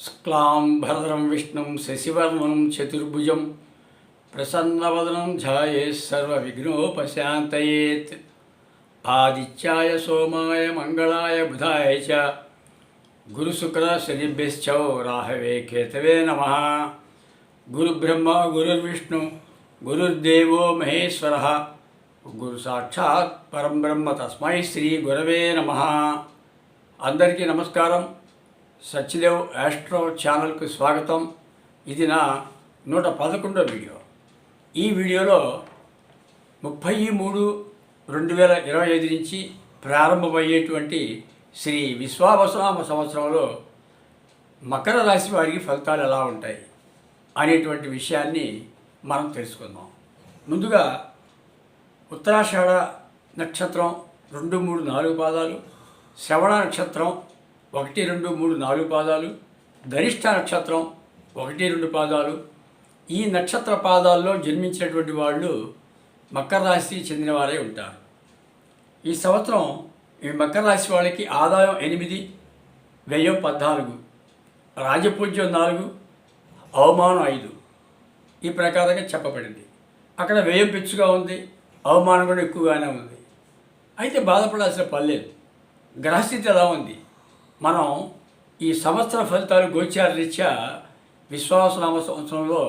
शुक्लांबरधरं विष्णुं शशिवर्णं चतुर्भुजं प्रसन्नवदनं ध्यायेत् सर्वविघ्नोपशान्तयेत्। आदित्याय सोमाय मंगलाय बुधाय च गुरुशुक्रशनिभ्यश्च राहवे केतवे नमः। गुरुब्रह्मा गुरुर्विष्णु गुरुर्देवो महेश्वरः गुरुसाक्षात् परं ब्रह्म तस्मै श्री गुरवे नमः। अंदरिकी नमस्कारं। సత్యదేవ్ ఆస్ట్రో ఛానల్కు స్వాగతం. ఇది నా 111వ వీడియో. ఈ వీడియోలో 30/3/2025 నుంచి ప్రారంభమయ్యేటువంటి శ్రీ విశ్వావసునామ సంవత్సరంలో మకర రాశి వారికి ఫలితాలు ఎలా ఉంటాయి అనేటువంటి విషయాన్ని మనం తెలుసుకుందాం. ముందుగా ఉత్తరాషాఢ నక్షత్రం 2, 3, 4 పాదాలు, శ్రవణ నక్షత్రం 1, 2, 3, 4 పాదాలు, ధనిష్ట నక్షత్రం 1, 2 పాదాలు. ఈ నక్షత్ర పాదాల్లో జన్మించినటువంటి వాళ్ళు మకర రాశికి చెందిన వారే ఉంటారు. ఈ సంవత్సరం ఈ మకర రాశి వాళ్ళకి ఆదాయం 8, వ్యయం 14, రాజపూజ్యం 4, అవమానం 5 ఈ ప్రకారంగా చెప్పబడింది. అక్కడ వ్యయం పెచ్చుగా ఉంది, అవమానం కూడా ఎక్కువగానే ఉంది. అయితే బాధపడాల్సిన పర్లేదు. గ్రహస్థితి ఎలా ఉంది? మనం ఈ సంవత్సర ఫలితాలు గోచార రీత్యా విశ్వావసునామ సంవత్సరంలో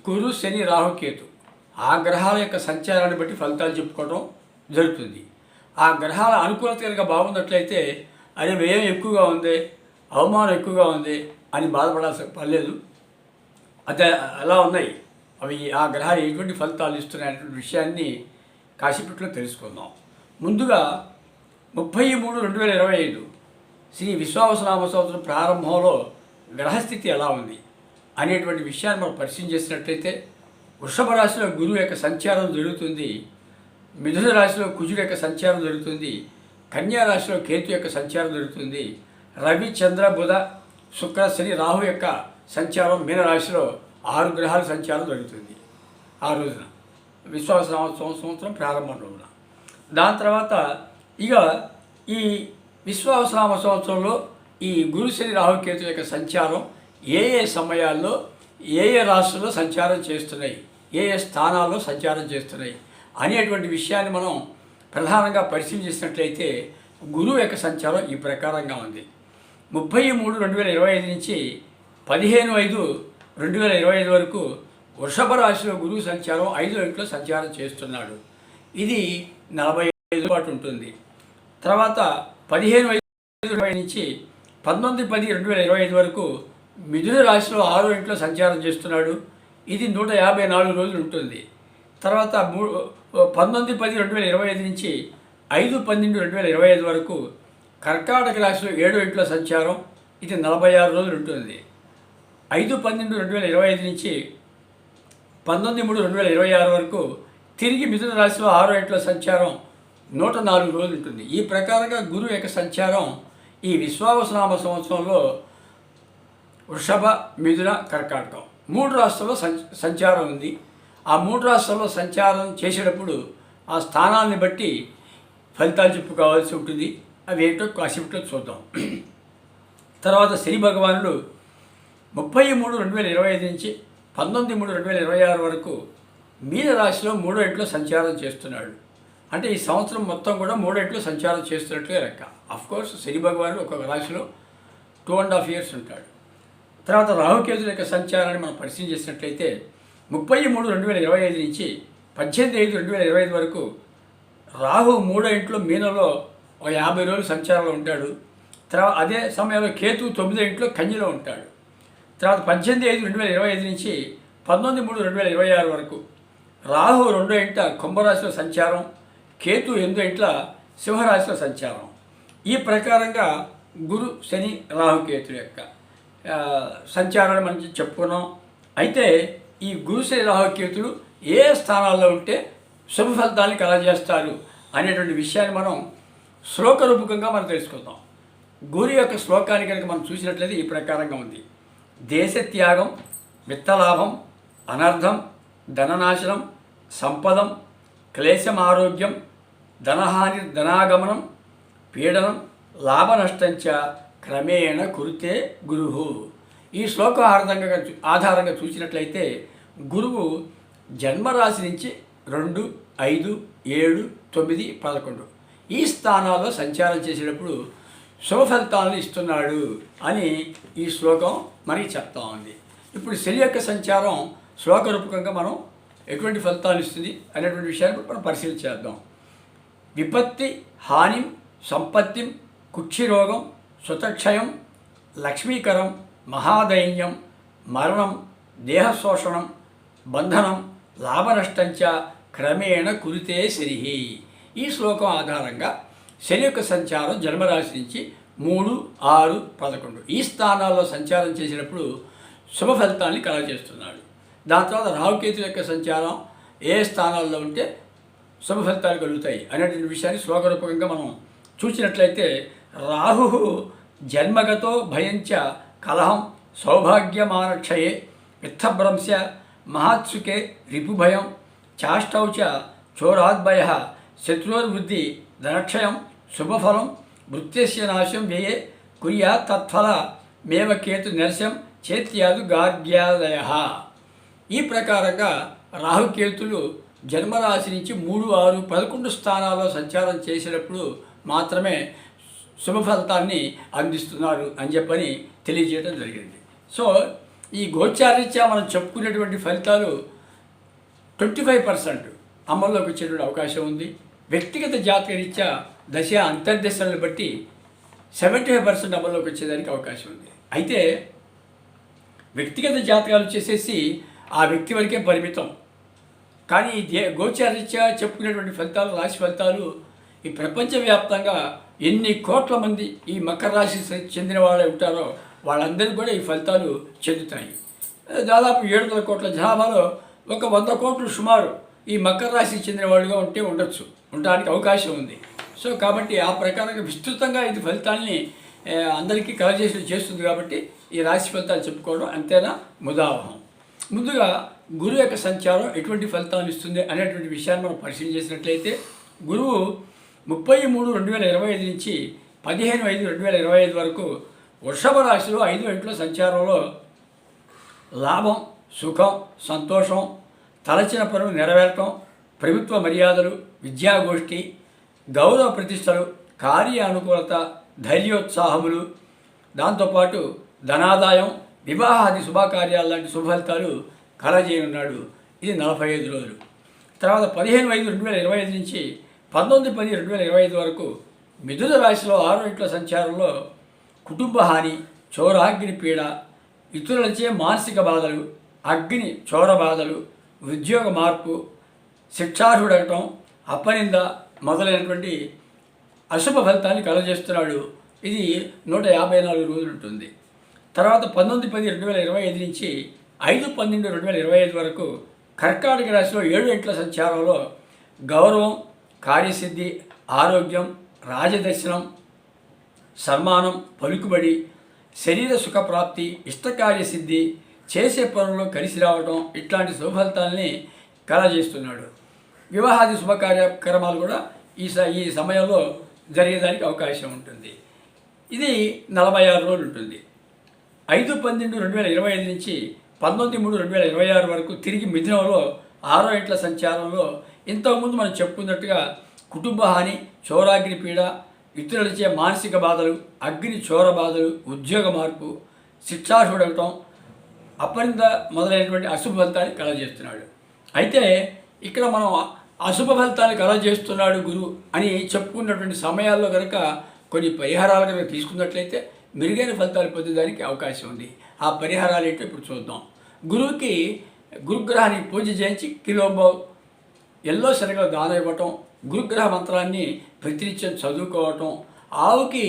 గురు, శని, రాహుకేతు ఆ గ్రహాల యొక్క సంచారాన్ని బట్టి ఫలితాలు చెప్పుకోవడం జరుగుతుంది. ఆ గ్రహాల అనుకూలత కనుక బాగున్నట్లయితే అది వ్యయం ఎక్కువగా ఉంది, అవమానం ఎక్కువగా ఉంది అని బాధపడాల్సిన పర్లేదు. అదే అలా ఉన్నాయి అవి. ఆ గ్రహాలు ఎటువంటి ఫలితాలు ఇస్తున్నాయనే విషయాన్ని కాసేపట్లో తెలుసుకుందాం. ముందుగా 30/3/2025 శ్రీ విశ్వావసునామ సంవత్సరం ప్రారంభంలో గ్రహస్థితి ఎలా ఉంది అనేటువంటి విషయాన్ని మనం పరిశీలన చేసినట్లయితే వృషభ రాశిలో గురువు యొక్క సంచారం జరుగుతుంది, మిథున రాశిలో కుజుడు యొక్క సంచారం జరుగుతుంది, కన్యా రాశిలో కేతు యొక్క సంచారం జరుగుతుంది, రవి, చంద్ర, బుధ, శుక్ర, శని, రాహు యొక్క సంచారం మీనరాశిలో 6 గ్రహాల సంచారం జరుగుతుంది ఆ రోజున విశ్వావసునామ సంవత్సరం ప్రారంభం రోజున. దాని తర్వాత ఇక ఈ విశ్వావసునామ సంవత్సరంలో ఈ గురు, శని, రాహుకేతు యొక్క సంచారం ఏ ఏ సమయాల్లో ఏ ఏ రాశుల్లో సంచారం చేస్తున్నాయి, ఏ ఏ స్థానాల్లో సంచారం చేస్తున్నాయి అనేటువంటి విషయాన్ని మనం ప్రధానంగా పరిశీలన చేసినట్లయితే గురువు యొక్క సంచారం ఈ ప్రకారంగా ఉంది. 30/3/2025 నుంచి 15/5/2025 వరకు వృషభ రాశిలో గురువు సంచారం 5వ ఇంట్లో సంచారం చేస్తున్నాడు. ఇది 45 పాటు ఉంటుంది. తర్వాత 15/5/2025 నుంచి 19/10/2025 వరకు మిథున రాశిలో 6వ ఇంట్లో సంచారం చేస్తున్నాడు. ఇది 154 రోజులు ఉంటుంది. తర్వాత 19/10/2025 నుంచి 5/12/2025 వరకు కర్కాటక రాశిలో 7వ ఇంట్లో సంచారం. ఇది 46 రోజులు ఉంటుంది. 5/12/2025 నుంచి 19/3/2026 వరకు తిరిగి మిథున రాశిలో 6వ ఇంట్లో సంచారం 104 రోజులు ఉంటుంది. ఈ ప్రకారంగా గురువు యొక్క సంచారం ఈ విశ్వావసునామ సంవత్సరంలో వృషభ, మిథున, కర్కాటకం 3 రాష్ట్రాల్లో సంచారం ఉంది. ఆ 3 రాష్ట్రాల్లో సంచారం చేసేటప్పుడు ఆ స్థానాన్ని బట్టి ఫలితాలు చెప్పుకోవాల్సి ఉంటుంది. అవి ఏంటో కాసేపట్లో చూద్దాం. తర్వాత శని భగవానుడు 30/3/2025 నుంచి 19/3/2026 వరకు మీన రాశిలో 3వ ఇంట్లో సంచారం చేస్తున్నాడు. అంటే ఈ సంవత్సరం మొత్తం కూడా 3వ ఇంట్లో సంచారం చేస్తున్నట్లుగా లెక్క. అఫ్కోర్స్ శని భగవానుడు ఒక్కొక్క రాశిలో 2.5 years ఉంటాడు. తర్వాత రాహుకేతుల యొక్క సంచారాన్ని మనం పరిశీలన చేసినట్లయితే 30/3/2025 నుంచి 18/5/2025 వరకు రాహు 3వ ఇంట్లో మీనలో 50 రోజులు సంచారంలో ఉంటాడు. తర్వాత అదే సమయంలో కేతు 9వ ఇంట్లో కన్యలో ఉంటాడు. తర్వాత 18/5/2025 నుంచి 19/3/2026 వరకు రాహు 2వ ఇంట కుంభరాశిలో సంచారం, కేతు 8వ ఇంట్ల సింహరాశిలో సంచారం. ఈ ప్రకారంగా గురు, శని, రాహుకేతుల యొక్క సంచారాన్ని మనం చెప్పుకున్నాం. అయితే ఈ గురు, శని, రాహుకేతులు ఏ స్థానాల్లో ఉంటే శుభ ఫలితాన్ని కలగజేస్తారు అనేటువంటి విషయాన్ని మనం శ్లోక రూపకంగా మనం తెలుసుకుందాం. గురు యొక్క శ్లోకాన్ని కనుక మనం చూసినట్లయితే ఈ ప్రకారంగా ఉంది. దేశత్యాగం, విత్తలాభం, అనర్థం, ధననాశనం, సంపదం, క్లేశం, ఆరోగ్యం, ధనహాని, ధనాగమనం, పీడనం, లాభనష్టంచ క్రమేణ కురితే గురువు. ఈ శ్లోకం ఆధారంగా చూసినట్లయితే గురువు జన్మరాశి నుంచి 2, 5, 7, 9, 11 ఈ స్థానాల్లో సంచారం చేసేటప్పుడు శుభ ఫలితాలను ఇస్తున్నాడు అని ఈ శ్లోకం మనకి చెప్తా ఉంది. ఇప్పుడు శని యొక్క సంచారం శ్లోక రూపకంగా మనం ఎటువంటి ఫలితాలు ఇస్తుంది అనేటువంటి విషయాన్ని మనం పరిశీలించేద్దాం. విపత్తి, హాని, సంపత్తి, కుక్షిరోగం, సుతక్షయం, లక్ష్మీకరం, మహాదైన్యం, మరణం, దేహశోషణం, బంధనం, లాభనష్టంచ క్రమేణ కురితే శని. ఈ శ్లోకం ఆధారంగా శని యొక్క సంచారం జన్మరాశి నుంచి 3, 6, 11 ఈ స్థానాల్లో సంచారం చేసినప్పుడు శుభ ఫలితాన్ని కలగజేస్తున్నాడు. దాని తర్వాత రాహుకేతు యొక్క సంచారం ఏ స్థానాల్లో ఉంటే శుభ ఫలితాలు కలుగుతాయి అనేటువంటి విషయాన్ని శ్లోకరూపకంగా మనం చూసినట్లయితే రాహు జన్మగతో భయంచ కలహం సౌభాగ్యమానక్షయే విత్తభ్రంశ మహాత్సుకే రిపుభయం చాష్టౌచ చోరాద్భయ శత్రుర్వృద్ధి ధనక్షయం శుభఫలం వృత్యస్య నాశం వ్యయే కుర్యా తత్ఫల మేవ కేతు నిరస్యం చేత్యాదు గార్గ్యాదయ. ఈ ప్రకారంగా రాహుకేతులు జన్మరాశి నుంచి 3, 6, 11 స్థానాల్లో సంచారం చేసినప్పుడు మాత్రమే శుభ ఫలితాన్ని అందిస్తున్నారు అని చెప్పని తెలియజేయడం జరిగింది. సో ఈ గోచారరీత్యా మనం చెప్పుకునేటువంటి ఫలితాలు 25% అమల్లోకి వచ్చేటువంటి అవకాశం ఉంది. వ్యక్తిగత జాతక రీత్యా దశ అంతర్దశలను బట్టి 75% అమల్లోకి వచ్చేదానికి అవకాశం ఉంది. అయితే వ్యక్తిగత జాతకాలు వచ్చేసేసి ఆ వ్యక్తి వరకే పరిమితం. కానీ గోచారరీత్యా చెప్పుకునేటువంటి ఫలితాలు, రాశి ఫలితాలు ఈ ప్రపంచవ్యాప్తంగా ఎన్ని కోట్ల మంది ఈ మకర రాశి చెందిన వాళ్ళే ఉంటారో వాళ్ళందరికీ కూడా ఈ ఫలితాలు చెందుతాయి. దాదాపు 700 కోట్ల జనాభాలో ఒక 100 కోట్లు సుమారు ఈ మకర రాశికి చెందిన వాళ్ళుగా ఉండడానికి అవకాశం ఉంది. సో కాబట్టి ఆ ప్రకారంగా విస్తృతంగా ఇది ఫలితాన్ని అందరికీ చేస్తుంది. కాబట్టి ఈ రాశి ఫలితాలు చెప్పుకోవడం అంతేనా ముదావహం. ముందుగా గురువు యొక్క సంచారం ఎటువంటి ఫలితాలు ఇస్తుంది అనేటువంటి విషయాన్ని మనం పరిశీలన చేసినట్లయితే గురువు 30/3/2025 నుంచి 15/5/2025 వరకు వృషభ రాశిలో 5వ ఇంట్లో సంచారంలో లాభం, సుఖం, సంతోషం, తలచిన పనులు నెరవేరటం, ప్రభుత్వ మర్యాదలు, విద్యాగోష్ఠి, గౌరవ ప్రతిష్టలు, కార్య అనుకూలత, ధైర్యోత్సాహములు, దాంతోపాటు ధనాదాయం, వివాహాది శుభకార్యాలు లాంటి శుభఫలితాలు కలజేయనున్నాడు. ఇది 45 రోజులు. తర్వాత 15/5/2025 నుంచి 19/10/2025 వరకు మిథున రాశిలో 6వ ఇంట్లో సంచారంలో కుటుంబ హాని, చోరాగ్ని పీడ, ఇతరులచే మానసిక బాధలు, అగ్ని చోర బాధలు, ఉద్యోగ మార్పు, శిక్షార్హుడగటం, అపనింద మొదలైనటువంటి అశుభ ఫలితాన్ని కలగజేస్తున్నాడు. ఇది 154 రోజులు ఉంటుంది. తర్వాత 19/10/2025 నుంచి 5/12/2025 వరకు కర్కాటక రాశిలో 7వ ఇంట్ల సంచారంలో గౌరవం, కార్యసిద్ధి, ఆరోగ్యం, రాజదర్శనం, సన్మానం, పలుకుబడి, శరీర సుఖప్రాప్తి, ఇష్టకార్యసిద్ధి, చేసే పనుల్లో కలిసి రావడం ఇట్లాంటి శుభఫలితాలని కలగజేస్తున్నాడు. వివాహాది శుభకార్యక్రమాలు కూడా ఈ సమయంలో జరిగేదానికి అవకాశం ఉంటుంది. ఇది 46 రోజులు ఉంటుంది. 5/12/2025 నుంచి 19/3/2026 వరకు తిరిగి మిథునంలో 6వ ఇంట్ల సంచారంలో ఇంతకుముందు మనం చెప్పుకున్నట్టుగా కుటుంబ హాని, చోరాగ్ని పీడ, ఇతరులచే మానసిక బాధలు, అగ్ని చోర బాధలు, ఉద్యోగ మార్పు, శిక్షార్హుడవటం, అపనింద మొదలైనటువంటి అశుభ ఫలితాన్ని కలగజేస్తున్నాడు. అయితే ఇక్కడ మనం అశుభ ఫలితాన్ని కలగజేస్తున్నాడు గురువు అని చెప్పుకున్నటువంటి సమయాల్లో కనుక కొన్ని పరిహారాలు కనుక తీసుకున్నట్లయితే మెరుగైన ఫలితాలు పొందేదానికి అవకాశం ఉంది. ఆ పరిహారాలు ఏంటో ఇప్పుడు చూద్దాం. గురువుకి గురుగ్రహానికి పూజ చేయించి కిలోంబో ఎల్లో శనగలు దానం ఇవ్వటం, గురుగ్రహ మంత్రాన్ని ప్రతినిత్యం చదువుకోవటం, ఆవుకి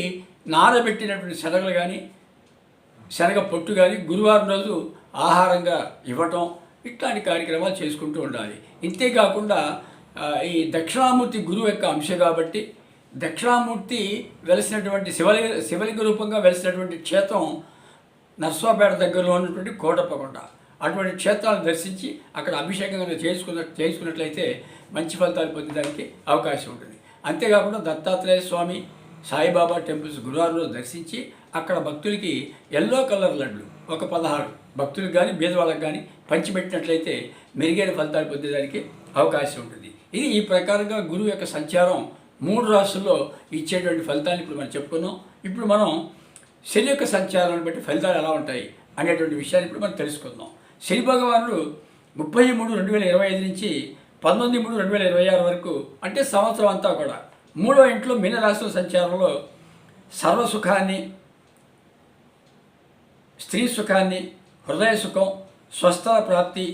నానబెట్టినటువంటి శనగలు కానీ శనగ పొట్టు కానీ గురువారం రోజు ఆహారంగా ఇవ్వటం ఇట్లాంటి కార్యక్రమాలు చేసుకుంటూ ఉండాలి. ఇంతేకాకుండా ఈ దక్షిణామూర్తి గురువు యొక్క అంశం కాబట్టి దక్షిణామూర్తి వెలిసినటువంటి శివలింగ రూపంగా వెలిసినటువంటి క్షేత్రం నర్సాపేట దగ్గరలో ఉన్నటువంటి కోటప్పకొండ. అటువంటి క్షేత్రాలను దర్శించి అక్కడ అభిషేకం చేసుకున్నట్లయితే మంచి ఫలితాలు పొందడానికి అవకాశం ఉంటుంది. అంతేకాకుండా దత్తాత్రేయ స్వామి, సాయిబాబా టెంపుల్స్ గురువారం రోజు దర్శించి అక్కడ భక్తులకి ఎల్లో కలర్ లడ్లు ఒక 16 భక్తులకు కానీ బీదవాళ్ళకి కానీ పంచిపెట్టినట్లయితే మెరుగైన ఫలితాలు పొందేదానికి అవకాశం ఉంటుంది. ఇది ఈ ప్రకారంగా గురువు యొక్క సంచారం 3 రాశుల్లో ఇచ్చేటువంటి ఫలితాన్ని ఇప్పుడు మనం చెప్పుకున్నాం. ఇప్పుడు మనం శని యొక్క సంచారాన్ని బట్టి ఫలితాలు ఎలా ఉంటాయి అనేటువంటి విషయాన్ని ఇప్పుడు మనం తెలుసుకుందాం. శని భగవానుడు 30/3/2025 నుంచి 19/3/2026 వరకు, అంటే సంవత్సరం అంతా కూడా 3వ ఇంట్లో మీనరాశుల సంచారంలో సర్వసుఖాన్ని, స్త్రీ సుఖాన్ని, హృదయ సుఖం, స్వస్థల ప్రాప్తి,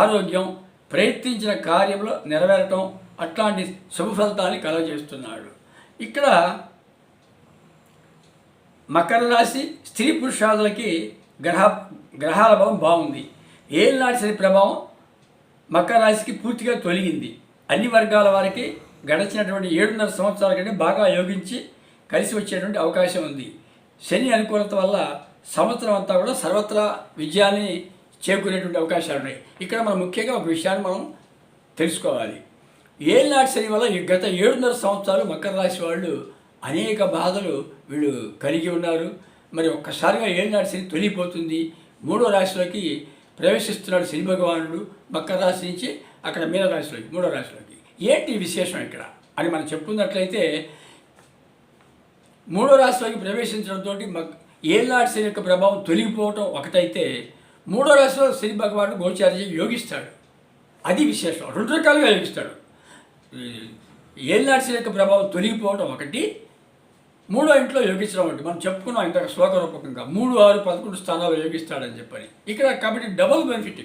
ఆరోగ్యం, ప్రయత్నించిన కార్యంలో నెరవేరటం అట్లాంటి శుభ ఫలితాన్ని కలగజేస్తున్నాడు. ఇక్కడ మకర రాశి స్త్రీ పురుషాదులకి గ్రహాల భావం బాగుంది. ఏళ్ళనాటి శని ప్రభావం మకర రాశికి పూర్తిగా తొలగింది. అన్ని వర్గాల వారికి గడిచినటువంటి 7.5 సంవత్సరాల కంటే బాగా యోగించి కలిసి వచ్చేటువంటి అవకాశం ఉంది. శని అనుకూలత వల్ల సంవత్సరం అంతా కూడా సర్వత్రా విజయాన్ని చేకూరేటువంటి అవకాశాలు ఉన్నాయి. ఇక్కడ మనం ముఖ్యంగా ఒక విషయాన్ని మనం తెలుసుకోవాలి. ఏళ్ళనాటి శని వల్ల ఈ గత 7.5 సంవత్సరాలు మకర రాశి వాళ్ళు అనేక బాధలు వీళ్ళు కలిగి ఉన్నారు. మరి ఒక్కసారిగా ఏళ్ళనాటి శని తొలిగిపోతుంది. 3వ రాశిలోకి ప్రవేశిస్తున్నాడు శని భగవానుడు. మకర రాశి నుంచి అక్కడ మీనరాశిలోకి 3వ రాశిలోకి. ఏంటి విశేషం ఇక్కడ అని మనం చెప్పుకున్నట్లయితే, 3వ రాశిలోకి ప్రవేశించడంతో ఏళ్ళనాటి శని యొక్క ప్రభావం తొలగిపోవటం ఒకటైతే, 3వ రాశిలో శని భగవానుడు గోచారం యోగిస్తాడు. అది విశేషం. 2 రకాలుగా యోగిస్తాడు. ఏళ్ళనాటి శని యొక్క ప్రభావం తొలగిపోవడం ఒకటి, 3వ ఇంట్లో యోగించడం ఒకటి. మనం చెప్పుకున్నాం ఇంత శ్లోక రూపకంగా 3, 6, 11 స్థానాలు యోగిస్తాడని చెప్పని. ఇక్కడ కాబట్టి డబుల్ బెనిఫిట్.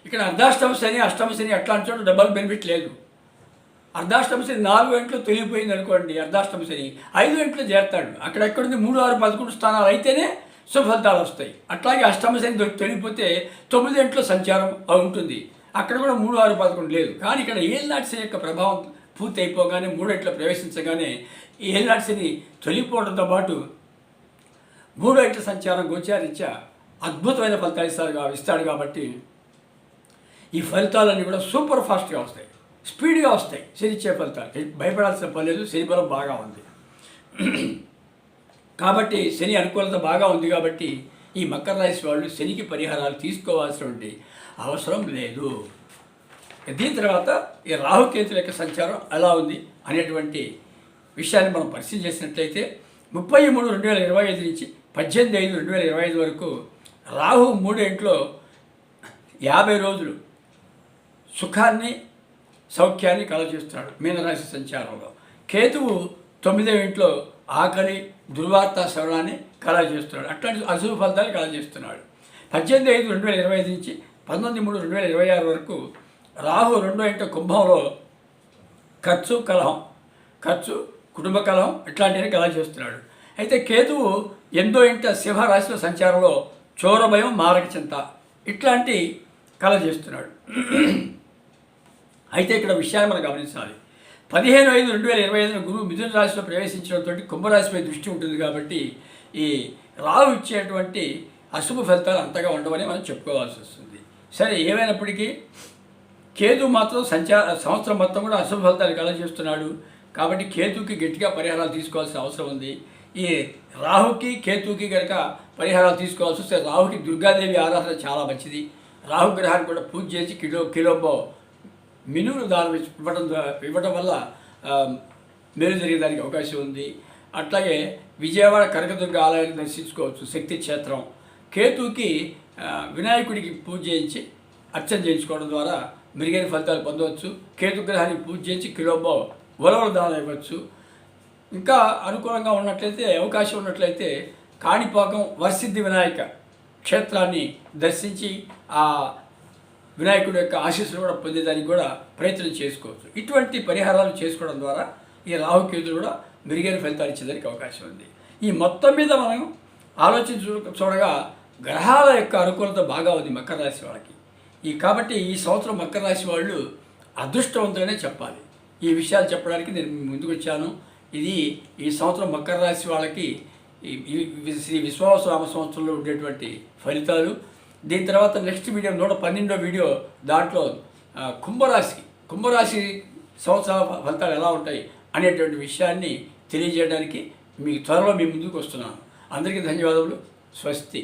ఇక్కడ అర్ధాష్టమ శని, అష్టమ శని అట్లాంటి చోట డబుల్ బెనిఫిట్ లేదు. అర్ధాష్టమ శని 4 ఇంట్లో తొలిగిపోయింది అనుకోండి, అర్ధాష్టమ శని 5 ఇంట్లో చేరతాడు. అక్కడ ఎక్కడుంది 3, 6, 11 స్థానాలు అయితేనే శుభ ఫలితాలు వస్తాయి. అట్లాగే అష్టమ శని తొలిగిపోతే 9 ఇంట్లో సంచారం ఉంటుంది. అక్కడ కూడా 3, 6, 11 లేదు. కానీ ఇక్కడ ఏళ్ళనాటి శని యొక్క ప్రభావం పూర్తి అయిపోగానే 3వ ఇంట్లో ప్రవేశించగానే ఏళ్ళనాటి శని తొలిగిపోవడంతో పాటు 3వ ఇంట్లో సంచారం గోచారీత్యా అద్భుతమైన ఫలితాలు ఇస్తాడు. కాబట్టి ఈ ఫలితాలన్నీ కూడా సూపర్ ఫాస్ట్గా వస్తాయి, స్పీడ్గా వస్తాయి. శని ఇచ్చే ఫలితాలు భయపడాల్సిన పని లేదు. శని బలం బాగా ఉంది కాబట్టి, శని అనుకూలత బాగా ఉంది కాబట్టి ఈ మకర రాశి వాళ్ళు శనికి పరిహారాలు తీసుకోవాల్సినటువంటి అవసరం లేదు. దీని తర్వాత ఈ రాహుకేతుల యొక్క సంచారం ఎలా ఉంది అనేటువంటి విషయాన్ని మనం పరిశీలన చేసినట్లయితే, 30/3/2025 నుంచి 18/5/2025 వరకు రాహు 3వ ఇంట్లో 50 రోజులు సుఖాన్ని, సౌఖ్యాన్ని కలగజేస్తున్నాడు మీనరాశి సంచారంలో. కేతువు 9వ ఇంట్లో ఆకలి, దుర్వార్త శ్రవణాన్ని కలగజేస్తున్నాడు. అట్లాంటి అశుభ ఫలితాలు కలగజేస్తున్నాడు. 18/5/2025 నుంచి 19/3/2026 వరకు రాహు 2వ ఇంట కుంభంలో ఖర్చు, కుటుంబ కలహం ఇట్లాంటివి కలగజేస్తున్నాడు. అయితే కేతువు 8వ ఇంట సింహరాశిలో సంచారంలో చోరభయం, మారక చింత ఇట్లాంటి కలగజేస్తున్నాడు. అయితే ఇక్కడ విషయాన్ని మనం గమనించాలి. 15/5/2025 గురువు మిథున రాశిలో ప్రవేశించడంతో కుంభరాశిపై దృష్టి ఉంటుంది. కాబట్టి ఈ రాహు ఇచ్చేటువంటి అశుభ ఫలితాలు అంతగా ఉండవని మనం చెప్పుకోవాల్సి వస్తుంది. సరే, ఏమైనప్పటికీ కేతు మాత్రం సంవత్సరం మొత్తం కూడా అశుభ ఫలితాలు కలగజేస్తున్నాడు. కాబట్టి కేతుకి గట్టిగా పరిహారాలు తీసుకోవాల్సిన అవసరం ఉంది. ఈ రాహుకి కేతుకి కనుక పరిహారాలు తీసుకోవాల్సి వస్తే, రాహుకి దుర్గాదేవి ఆరాధన చాలా మంచిది. రాహుగ్రహాన్ని కూడా పూజ చేసి కిలోంబో మినువులు దానం ఇవ్వడం వల్ల మేలు జరిగేదానికి అవకాశం ఉంది. అట్లాగే విజయవాడ కనకదుర్గ ఆలయాన్ని దర్శించుకోవచ్చు, శక్తి క్షేత్రం. కేతుకి వినాయకుడికి పూజ చేయించి అర్చన చేయించుకోవడం ద్వారా మెరుగైన ఫలితాలు పొందవచ్చు. కేతుగ్రహానికి పూజ చేయించి కిలోంబో ఉలవల దానం ఇవ్వచ్చు. ఇంకా అనుకూలంగా ఉన్నట్లయితే, అవకాశం ఉన్నట్లయితే కాణిపాకం వరసిద్ధి వినాయక క్షేత్రాన్ని దర్శించి ఆ వినాయకుడి యొక్క ఆశీస్సులు కూడా పొందేదానికి కూడా ప్రయత్నం చేసుకోవచ్చు. ఇటువంటి పరిహారాలు చేసుకోవడం ద్వారా ఈ రాహుకేతులు కూడా మెరుగైన ఫలితాలు ఇచ్చేదానికి అవకాశం ఉంది. ఈ మొత్తం మీద మనం చూడగా గ్రహాల యొక్క అనుకూలత బాగా ఉంది మకర రాశి వాళ్ళకి. కాబట్టి ఈ సంవత్సరం మకర రాశి వాళ్ళు అదృష్టవంతులనే చెప్పాలి. ఈ విషయాలు చెప్పడానికి నేను ముందుకు వచ్చాను. ఇది ఈ సంవత్సరం మకర రాశి వాళ్ళకి శ్రీ విశ్వావసనామ సంవత్సరంలో ఉండేటువంటి ఫలితాలు. దీని తర్వాత నెక్స్ట్ వీడియో 112వ వీడియో, దాంట్లో కుంభరాశి సంవత్సరాల ఫలితాలు ఎలా ఉంటాయి అనేటువంటి విషయాన్ని తెలియజేయడానికి త్వరలో మీ ముందుకు వస్తున్నాను. అందరికీ ధన్యవాదములు. స్వస్తి.